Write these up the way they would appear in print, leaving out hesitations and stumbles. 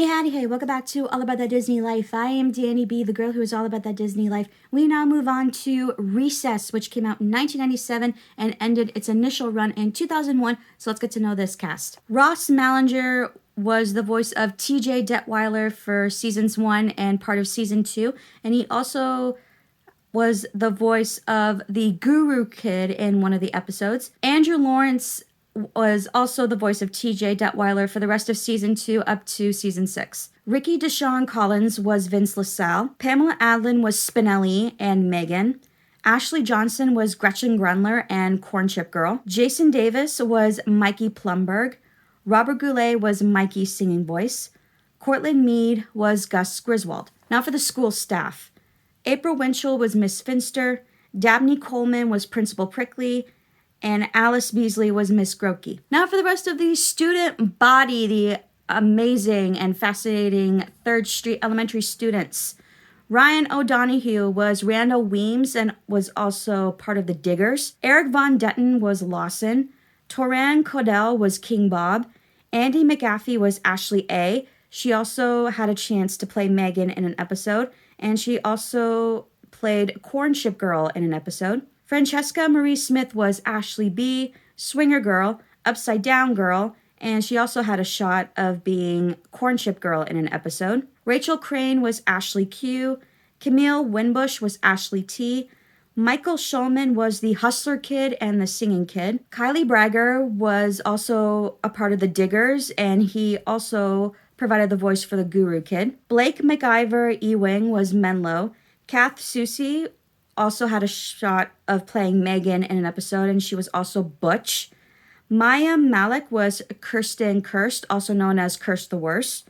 Hey, howdy, hey, welcome back to All About That Disney Life. I am Danny B, the girl who is all about that Disney life. We now move on to Recess, which came out in 1997 and ended its initial run in 2001. So let's get to know this cast. Ross Malinger was the voice of TJ Detweiler for seasons 1 and part of season 2. And he also was the voice of the Guru Kid in one of the episodes. Andrew Lawrence was also the voice of TJ Detweiler for the rest of season 2 up to season 6. Ricky Deshawn Collins was Vince LaSalle. Pamela Adlon was Spinelli and Megan. Ashley Johnson was Gretchen Grundler and Corn Chip Girl. Jason Davis was Mikey Plumberg. Robert Goulet was Mikey's singing voice. Cortland Mead was Gus Griswold. Now for the school staff. April Winchell was Miss Finster. Dabney Coleman was Principal Prickly. And Alice Beasley was Miss Grokey. Now for the rest of the student body, the amazing and fascinating 3rd Street Elementary students. Ryan O'Donoghue was Randall Weems and was also part of the Diggers. Eric Von Detten was Lawson. Toran Codell was King Bob. Andy McAfee was Ashley A. She also had a chance to play Megan in an episode, and she also played Corn Chip Girl in an episode. Francesca Marie Smith was Ashley B, Swinger Girl, Upside Down Girl, and she also had a shot of being Corn Chip Girl in an episode. Rachel Crane was Ashley Q. Camille Winbush was Ashley T. Michael Schulman was the Hustler Kid and the Singing Kid. Kylie Bragger was also a part of the Diggers, and he also provided the voice for the Guru Kid. Blake McIver Ewing was Menlo. Kath Soucie also had a shot of playing Megan in an episode, and she was also Butch. Maya Malik was Kirsten Kirst, also known as Kirst the Worst.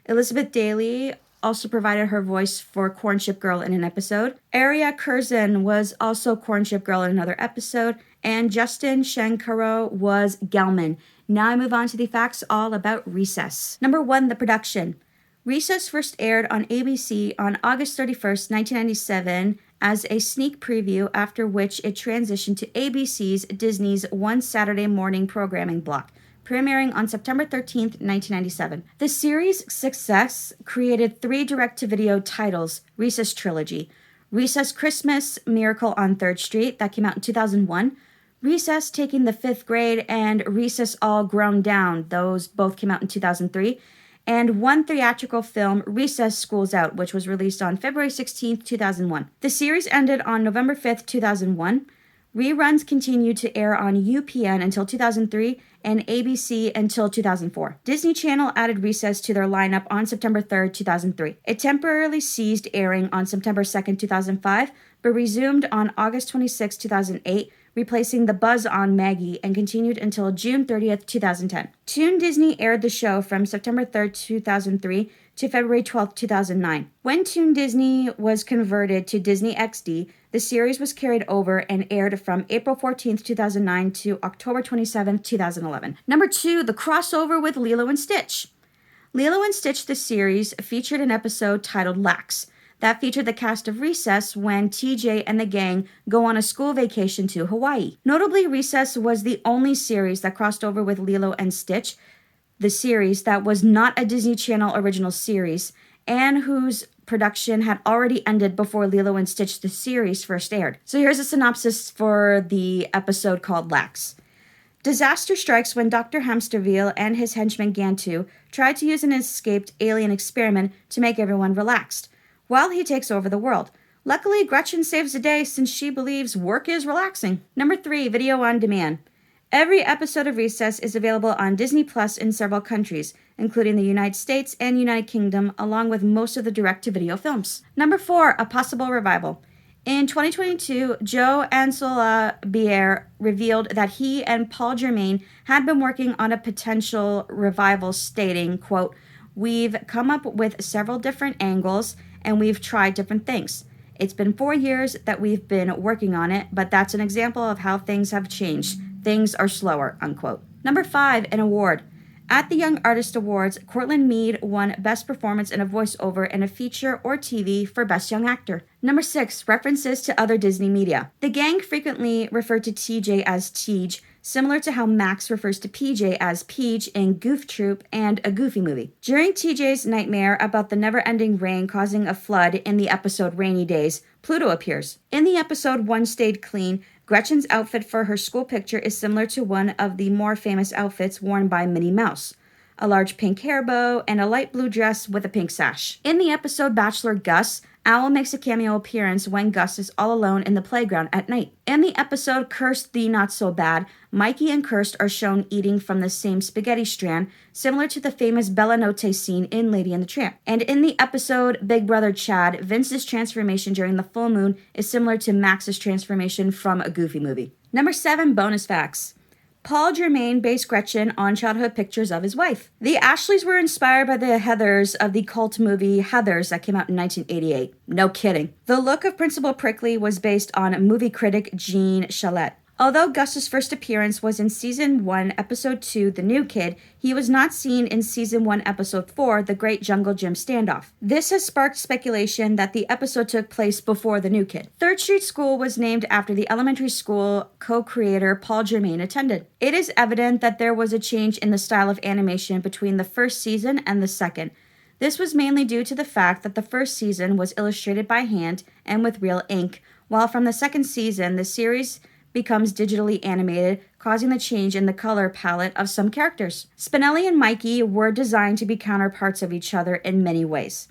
Elizabeth Daly also provided her voice for Corn Chip Girl in an episode. Aria Curzon was also Corn Chip Girl in another episode, and Justin Shankaro was Gelman. Now I move on to the facts all about Recess. Number 1, the production. Recess first aired on ABC on August 31st, 1997, as a sneak preview, after which it transitioned to ABC's Disney's One Saturday Morning programming block, premiering on September 13th, 1997. The series' success created 3 direct-to-video titles: Recess Trilogy, Recess Christmas, Miracle on 3rd Street, that came out in 2001, Recess Taking the 5th Grade, and Recess All Grown Down, those both came out in 2003, and 1 theatrical film, Recess School's Out, which was released on February 16, 2001. The series ended on November 5, 2001. Reruns continued to air on UPN until 2003 and ABC until 2004. Disney Channel added Recess to their lineup on September 3, 2003. It temporarily ceased airing on September 2, 2005, but resumed on August 26, 2008, replacing the buzz on Maggie, and continued until June 30th, 2010. Toon Disney aired the show from September 3rd, 2003 to February 12th, 2009. When Toon Disney was converted to Disney XD, the series was carried over and aired from April 14th, 2009 to October 27th, 2011. Number 2, the crossover with Lilo and Stitch. Lilo and Stitch, the series, featured an episode titled Lax, that featured the cast of Recess when TJ and the gang go on a school vacation to Hawaii. Notably, Recess was the only series that crossed over with Lilo and Stitch, the series that was not a Disney Channel original series, and whose production had already ended before Lilo and Stitch the series first aired. So here's a synopsis for the episode called Lax. Disaster strikes when Dr. Hamsterville and his henchman Gantu try to use an escaped alien experiment to make everyone relaxed, while he takes over the world. Luckily, Gretchen saves the day since she believes work is relaxing. Number 3, video on demand. Every episode of Recess is available on Disney Plus in several countries, including the United States and United Kingdom, along with most of the direct-to-video films. Number 4, a possible revival. In 2022, Joe Ansola Bier revealed that he and Paul Germain had been working on a potential revival, stating, quote, "We've come up with several different angles and we've tried different things. It's been 4 years that we've been working on it, but that's an example of how things have changed. Things are slower," unquote. Number 5, an award. At the Young Artist Awards, Cortland Mead won Best Performance in a Voiceover in a Feature or TV for Best Young Actor. Number 6, references to other Disney media. The gang frequently referred to TJ as Tej, similar to how Max refers to PJ as Peach in Goof Troop and A Goofy Movie. During TJ's nightmare about the never-ending rain causing a flood in the episode Rainy Days, Pluto appears. In the episode One Stayed Clean, Gretchen's outfit for her school picture is similar to one of the more famous outfits worn by Minnie Mouse. A large pink hair bow, and a light blue dress with a pink sash. In the episode Bachelor Gus, Owl makes a cameo appearance when Gus is all alone in the playground at night. In the episode Cursed the Not So Bad, Mikey and Cursed are shown eating from the same spaghetti strand, similar to the famous Bella Notte scene in Lady and the Tramp. And in the episode Big Brother Chad, Vince's transformation during the full moon is similar to Max's transformation from A Goofy Movie. Number 7, bonus facts. Paul Germain based Gretchen on childhood pictures of his wife. The Ashleys were inspired by the Heathers of the cult movie Heathers that came out in 1988. No kidding. The look of Principal Prickly was based on movie critic Jean Chalette. Although Gus's first appearance was in Season 1, Episode 2, The New Kid, he was not seen in Season 1, Episode 4, The Great Jungle Gym Standoff. This has sparked speculation that the episode took place before The New Kid. 3rd Street School was named after the elementary school co-creator Paul Germain attended. It is evident that there was a change in the style of animation between the first season and the second. This was mainly due to the fact that the first season was illustrated by hand and with real ink, while from the second season, the series becomes digitally animated, causing the change in the color palette of some characters. Spinelli and Mikey were designed to be counterparts of each other in many ways.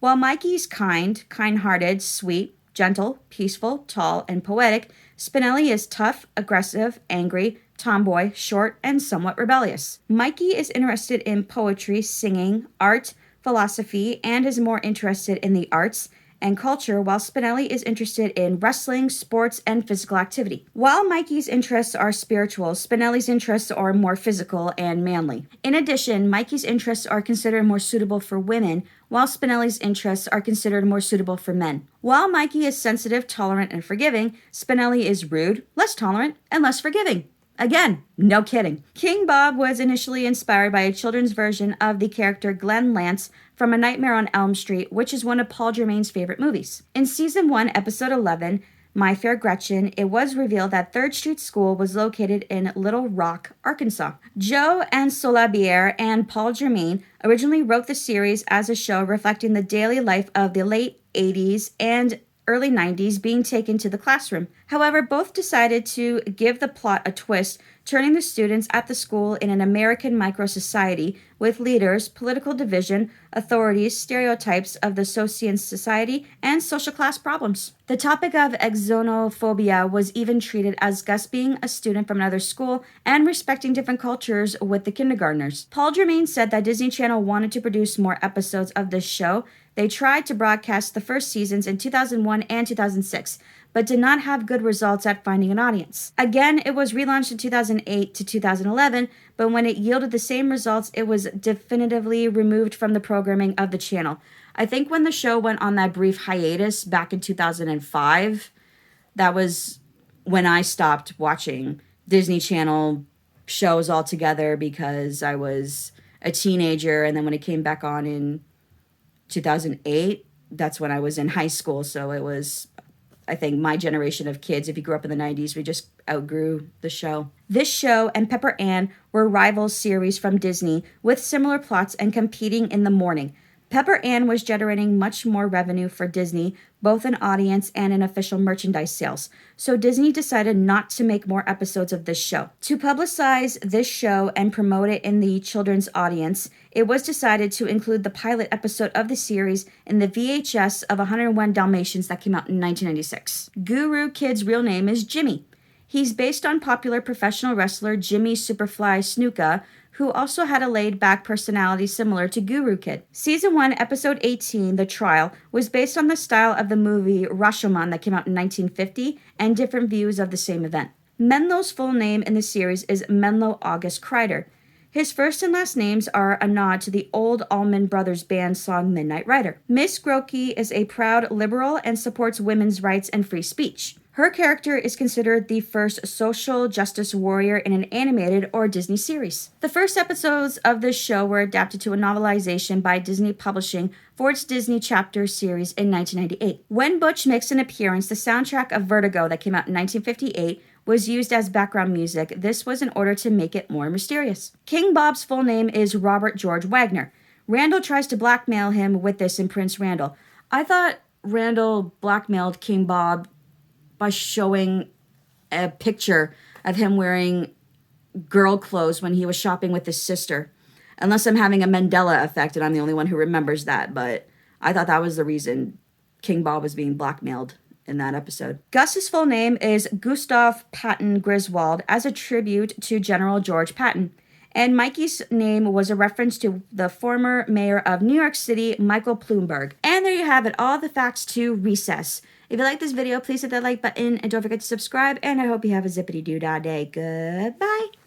While Mikey's kind-hearted, sweet, gentle, peaceful, tall, and poetic, Spinelli is tough, aggressive, angry, tomboy, short, and somewhat rebellious. Mikey is interested in poetry, singing, art, philosophy, and is more interested in the arts and culture, while Spinelli is interested in wrestling, sports, and physical activity. While Mikey's interests are spiritual, Spinelli's interests are more physical and manly. In addition, Mikey's interests are considered more suitable for women, while Spinelli's interests are considered more suitable for men. While Mikey is sensitive, tolerant, and forgiving, Spinelli is rude, less tolerant, and less forgiving. Again, no kidding. King Bob was initially inspired by a children's version of the character Glenn Lance from A Nightmare on Elm Street, which is one of Paul Germain's favorite movies. In Season 1, Episode 11, My Fair Gretchen, it was revealed that 3rd Street School was located in Little Rock, Arkansas. Joe Ansolabier and Paul Germain originally wrote the series as a show reflecting the daily life of the late 80s and early 90s being taken to the classroom. However, both decided to give the plot a twist, turning the students at the school in an American micro-society with leaders, political division, authorities, stereotypes of the Socian society, and social class problems. The topic of exonophobia was even treated as Gus being a student from another school and respecting different cultures with the kindergartners. Paul Germain said that Disney Channel wanted to produce more episodes of this show. They tried to broadcast the first seasons in 2001 and 2006, but did not have good results at finding an audience. Again, it was relaunched in 2008 to 2011, but when it yielded the same results, it was definitively removed from the programming of the channel. I think when the show went on that brief hiatus back in 2005, that was when I stopped watching Disney Channel shows altogether because I was a teenager, and then when it came back on in 2008, that's when I was in high school. So it was, I think, my generation of kids. If you grew up in the 90s, we just outgrew the show. This show and Pepper Ann were rival series from Disney with similar plots and competing in the morning. Pepper Ann was generating much more revenue for Disney, both in audience and in official merchandise sales. So Disney decided not to make more episodes of this show. To publicize this show and promote it in the children's audience, it was decided to include the pilot episode of the series in the VHS of 101 Dalmatians that came out in 1996. Guru Kid's real name is Jimmy. He's based on popular professional wrestler Jimmy Superfly Snuka, who also had a laid-back personality similar to Guru Kid. Season 1, Episode 18, The Trial, was based on the style of the movie Rashomon that came out in 1950 and different views of the same event. Menlo's full name in the series is Menlo August Kreider. His first and last names are a nod to the old Allman Brothers Band song Midnight Rider. Miss Grokey is a proud liberal and supports women's rights and free speech. Her character is considered the first social justice warrior in an animated or Disney series. The first episodes of this show were adapted to a novelization by Disney Publishing for its Disney Chapter series in 1998. When Butch makes an appearance, the soundtrack of Vertigo that came out in 1958 was used as background music. This was in order to make it more mysterious. King Bob's full name is Robert George Wagner. Randall tries to blackmail him with this in Prince Randall. I thought Randall blackmailed King Bob by showing a picture of him wearing girl clothes when he was shopping with his sister. Unless I'm having a Mandela effect and I'm the only one who remembers that, but I thought that was the reason King Bob was being blackmailed in that episode. Gus's full name is Gustav Patton Griswold as a tribute to General George Patton. And Mikey's name was a reference to the former mayor of New York City, Michael Bloomberg. And there you have it, all the facts to Recess. If you like this video, please hit that like button and don't forget to subscribe. And I hope you have a zippity-doo-dah day. Goodbye.